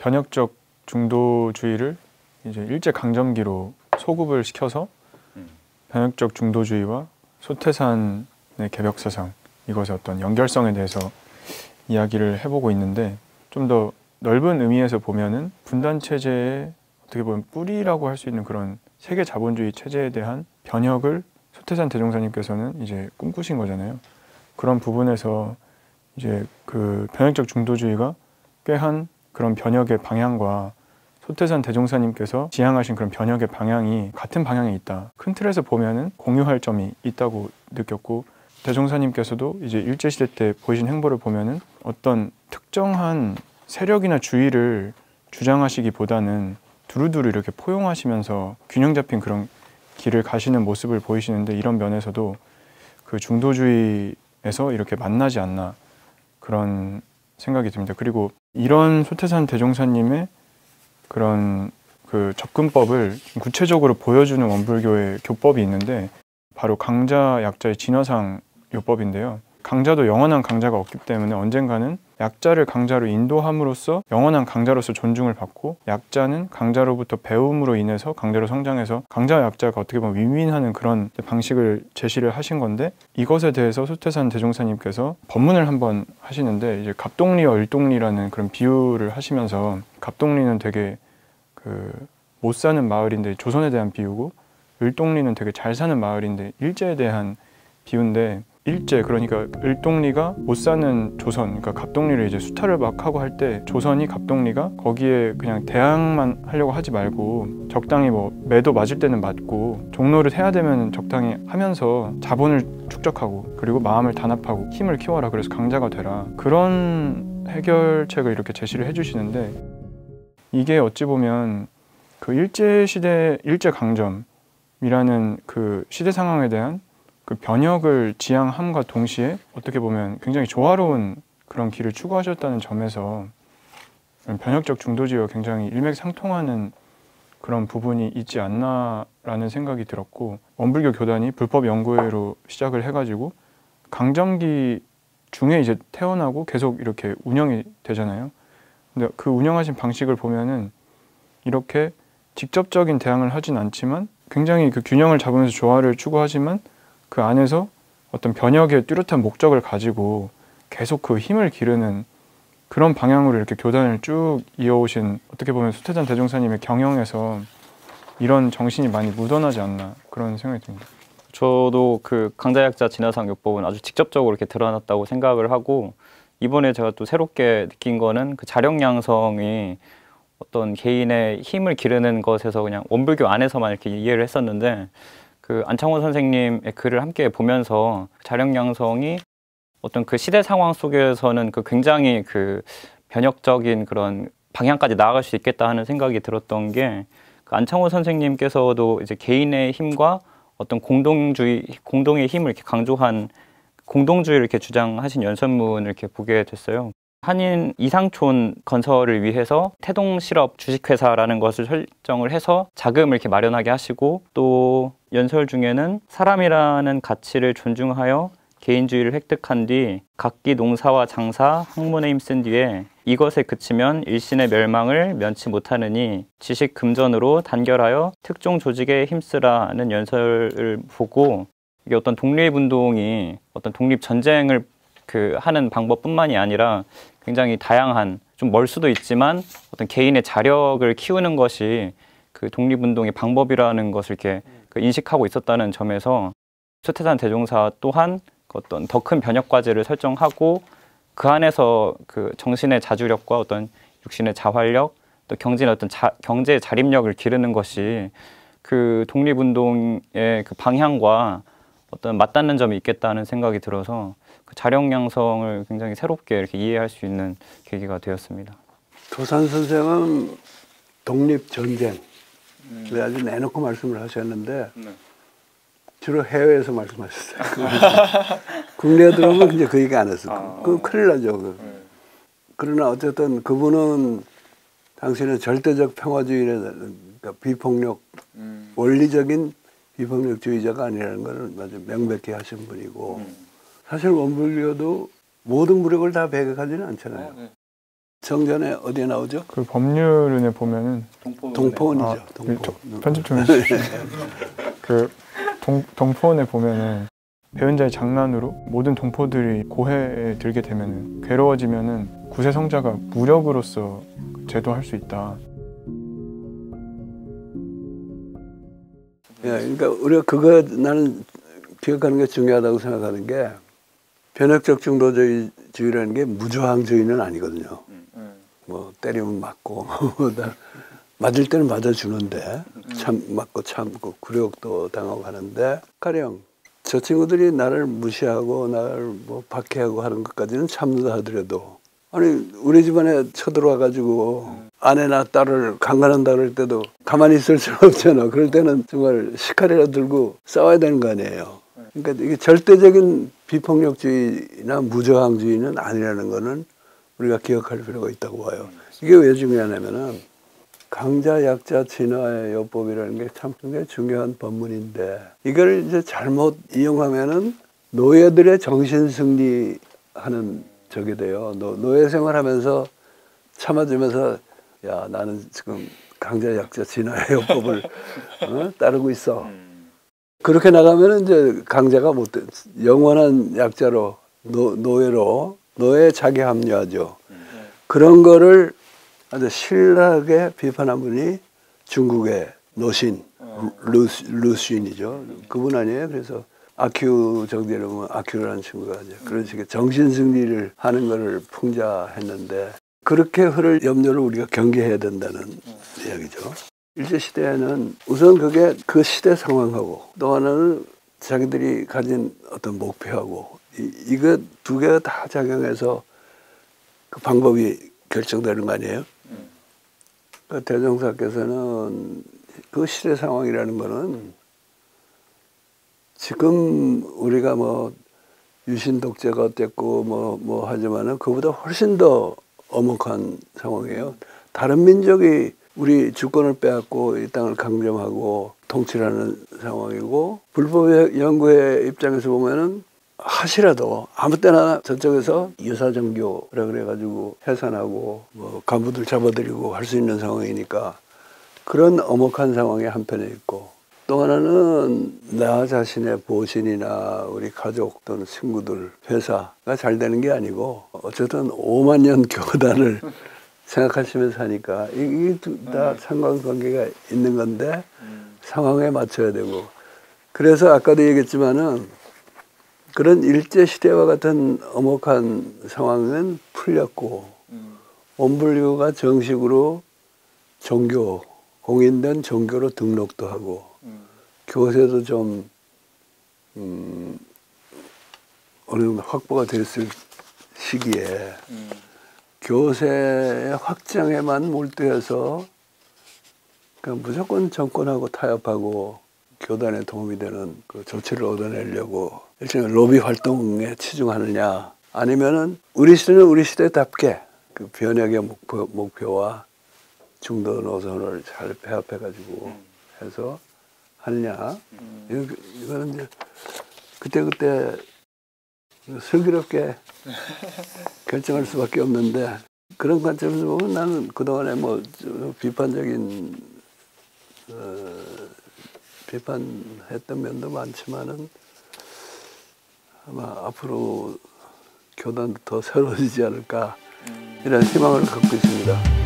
변혁적 중도주의를 이제 일제 강점기로 소급을 시켜서 변혁적 중도주의와 소태산의 개벽사상 이것의 어떤 연결성에 대해서 이야기를 해보고 있는데, 좀 더 넓은 의미에서 보면은 분단 체제의 어떻게 보면 뿌리라고 할 수 있는 그런 세계 자본주의 체제에 대한 변혁을 소태산 대종사님께서는 이제 꿈꾸신 거잖아요. 그런 부분에서 이제 그 변혁적 중도주의가 꾀한 그런 변혁의 방향과 소태산 대종사님께서 지향하신 그런 변혁의 방향이 같은 방향에 있다. 큰 틀에서 보면은 공유할 점이 있다고 느꼈고, 대종사님께서도 이제 일제시대 때 보이신 행보를 보면은 어떤 특정한 세력이나 주의를 주장하시기보다는 두루두루 이렇게 포용하시면서 균형 잡힌 그런 길을 가시는 모습을 보이시는데, 이런 면에서도 그 중도주의에서 이렇게 만나지 않나 그런 생각이 듭니다. 그리고 이런 소태산 대종사님의 그런 그 접근법을 구체적으로 보여주는 원불교의 교법이 있는데, 바로 강자 약자의 진화상 요법인데요. 강자도 영원한 강자가 없기 때문에 언젠가는 약자를 강자로 인도함으로써 영원한 강자로서 존중을 받고, 약자는 강자로부터 배움으로 인해서 강자로 성장해서 강자와 약자가 어떻게 보면 윈윈하는 그런 방식을 제시를 하신 건데, 이것에 대해서 소태산 대종사님께서 법문을 한번 하시는데, 이제 갑동리와 을동리라는 그런 비유를 하시면서, 갑동리는 되게 그 못 사는 마을인데 조선에 대한 비유고, 을동리는 되게 잘 사는 마을인데 일제에 대한 비유인데, 일제, 그러니까 을동리가 못 사는 조선, 그러니까 갑동리를 이제 수탈을 막 하고 할 때 조선이 갑동리가 거기에 그냥 대항만 하려고 하지 말고 적당히 뭐 매도 맞을 때는 맞고 종로를 해야 되면 적당히 하면서 자본을 축적하고 그리고 마음을 단합하고 힘을 키워라, 그래서 강자가 되라, 그런 해결책을 이렇게 제시를 해주시는데, 이게 어찌 보면 그 일제시대 일제강점이라는 그 시대 상황에 대한 그 변혁을 지향함과 동시에 어떻게 보면 굉장히 조화로운 그런 길을 추구하셨다는 점에서 변혁적 중도주의와 굉장히 일맥상통하는 그런 부분이 있지 않나라는 생각이 들었고, 원불교 교단이 불법연구회로 시작을 해가지고 강점기 중에 이제 태어나고 계속 이렇게 운영이 되잖아요. 근데 그 운영하신 방식을 보면은 이렇게 직접적인 대항을 하진 않지만 굉장히 그 균형을 잡으면서 조화를 추구하지만, 그 안에서 어떤 변혁의 뚜렷한 목적을 가지고 계속 그 힘을 기르는 그런 방향으로 이렇게 교단을 쭉 이어오신, 어떻게 보면 소태산 대종사님의 경영에서 이런 정신이 많이 묻어나지 않나 그런 생각이 듭니다. 저도 그 강자약자 진화상 요법은 아주 직접적으로 이렇게 드러났다고 생각을 하고, 이번에 제가 또 새롭게 느낀 거는 그 자력양성이 어떤 개인의 힘을 기르는 것에서 그냥 원불교 안에서만 이렇게 이해를 했었는데, 그 안창호 선생님의 글을 함께 보면서 자력양성이 어떤 그 시대 상황 속에서는 그 굉장히 그 변혁적인 그런 방향까지 나아갈 수 있겠다 하는 생각이 들었던 게, 그 안창호 선생님께서도 이제 개인의 힘과 어떤 공동의 힘을 이렇게 강조한 공동주의를 이렇게 주장하신 연설문을 이렇게 보게 됐어요. 한인 이상촌 건설을 위해서 태동실업 주식회사라는 것을 설정을 해서 자금을 이렇게 마련하게 하시고, 또 연설 중에는 사람이라는 가치를 존중하여 개인주의를 획득한 뒤 각기 농사와 장사, 학문에 힘쓴 뒤에 이것에 그치면 일신의 멸망을 면치 못하느니 지식 금전으로 단결하여 특종 조직에 힘쓰라는 연설을 보고, 이게 어떤 독립운동이 어떤 독립전쟁을 하는 방법뿐만이 아니라 굉장히 다양한, 좀 멀 수도 있지만 어떤 개인의 자력을 키우는 것이 그 독립운동의 방법이라는 것을 이렇게 인식하고 있었다는 점에서, 소태산 대종사 또한 어떤 더 큰 변혁 과제를 설정하고 그 안에서 그 정신의 자주력과 어떤 육신의 자활력, 또 경제의 어떤 경제의 자립력을 기르는 것이 그 독립운동의 그 방향과 어떤 맞닿는 점이 있겠다는 생각이 들어서 그 자력양성을 굉장히 새롭게 이렇게 이해할 수 있는 계기가 되었습니다. 도산 선생은 독립전쟁 아주 내놓고 말씀을 하셨는데 주로 해외에서 말씀하셨어요. 국내에 들어오면 이제 그 얘기 안 했어요. 그 큰일 나죠. 그러나 어쨌든 그분은 당신은 절대적 평화주의라는, 그러니까 비폭력, 원리적인 비폭력주의자가 아니라는 걸 아주 명백히 하신 분이고, 사실 원불교도 모든 무력을 다 배격하지는 않잖아요. 정전에 어디에 나오죠? 그 법률은에 보면은 동포원이죠. 편집 좀 해주시죠. 그 동포원에 보면은 배은자의 장난으로 모든 동포들이 고해에 들게 되면은 괴로워지면은 구세성자가 무력으로서 제도할 수 있다. 예, 그러니까 우리가 그거 나는 기억하는 게 중요하다고 생각하는 게 변혁적 중도주의라는 게 무저항주의는 아니거든요. 뭐 때리면 맞고 맞을 때는 맞아주는데 맞고 참고 굴욕도 당하고 하는데 가령 저 친구들이 나를 무시하고 나를 뭐 박해하고 하는 것까지는 참는다 하더라도 아니 우리 집안에 쳐들어와 가지고 아내나 딸을 강간한다 그럴 때도 가만히 있을 수는 없잖아. 그럴 때는 정말 시칼이라 들고 싸워야 되는 거 아니에요. 그러니까 이게 절대적인 비폭력주의나 무저항주의는 아니라는 거는 우리가 기억할 필요가 있다고 봐요. 이게 왜 중요하냐면은 강자 약자 진화의 요법이라는 게 참 굉장히 중요한 법문인데 이걸 이제 잘못 이용하면은 노예들의 정신 승리하는 적이 돼요. 노예 생활하면서 참아주면서 야 나는 지금 강자 약자 진화의 요법을 따르고 있어. 그렇게 나가면은 이제 강자가 못 돼. 영원한 약자로 노예에 자기 합리화죠. 그런 거를 아주 신랄하게 비판한 분이 중국의 노신 루신이죠. 그분 아니에요. 그래서 아큐 정대를 보면 아큐라는 친구가 이제 그런 식의 정신 승리를 하는 거를 풍자했는데 그렇게 흐를 염려를 우리가 경계해야 된다는 이야기죠. 일제시대에는 우선 그게 그 시대 상황하고 또 하나는 자기들이 가진 어떤 목표하고 이거 두 개가 다 작용해서 그 방법이 결정되는 거 아니에요? 그 대종사께서는 그 시대 상황이라는 거는 지금 우리가 뭐 유신 독재가 어땠고 뭐 하지만은 그보다 훨씬 더 엄혹한 상황이에요. 다른 민족이 우리 주권을 빼앗고 이 땅을 강점하고 통치를 하는 상황이고 불법 연구의 입장에서 보면은 하시라도 아무 때나 저쪽에서 유사정교라 그래가지고 해산하고 뭐 간부들 잡아들이고 할 수 있는 상황이니까 그런 엄혹한 상황이 한편에 있고 또 하나는 나 자신의 보신이나 우리 가족 또는 친구들 회사가 잘 되는 게 아니고 어쨌든 5만 년 교단을 생각하시면서 하니까 이게 다 상관관계가 있는 건데 상황에 맞춰야 되고 그래서 아까도 얘기했지만은 그런 일제시대와 같은 엄혹한 상황은 풀렸고 원불교가 정식으로 종교, 공인된 종교로 등록도 하고 교세도 좀 어느 정도 확보가 됐을 시기에 교세의 확장에만 몰두해서 그냥 무조건 정권하고 타협하고 교단에 도움이 되는 그 조치를 얻어내려고 일종의 로비 활동에 치중하느냐 아니면은 우리 시대는 우리 시대답게 그 변혁의 목표와 중도 노선을 잘 배합해가지고 해서 하느냐 이거는 이제 그때 슬기롭게 결정할 수밖에 없는데 그런 관점에서 보면 나는 그동안에 뭐 비판적인 비판했던 면도 많지만은 아마 앞으로 교단도 더 새로워지지 않을까 이런 희망을 갖고 있습니다.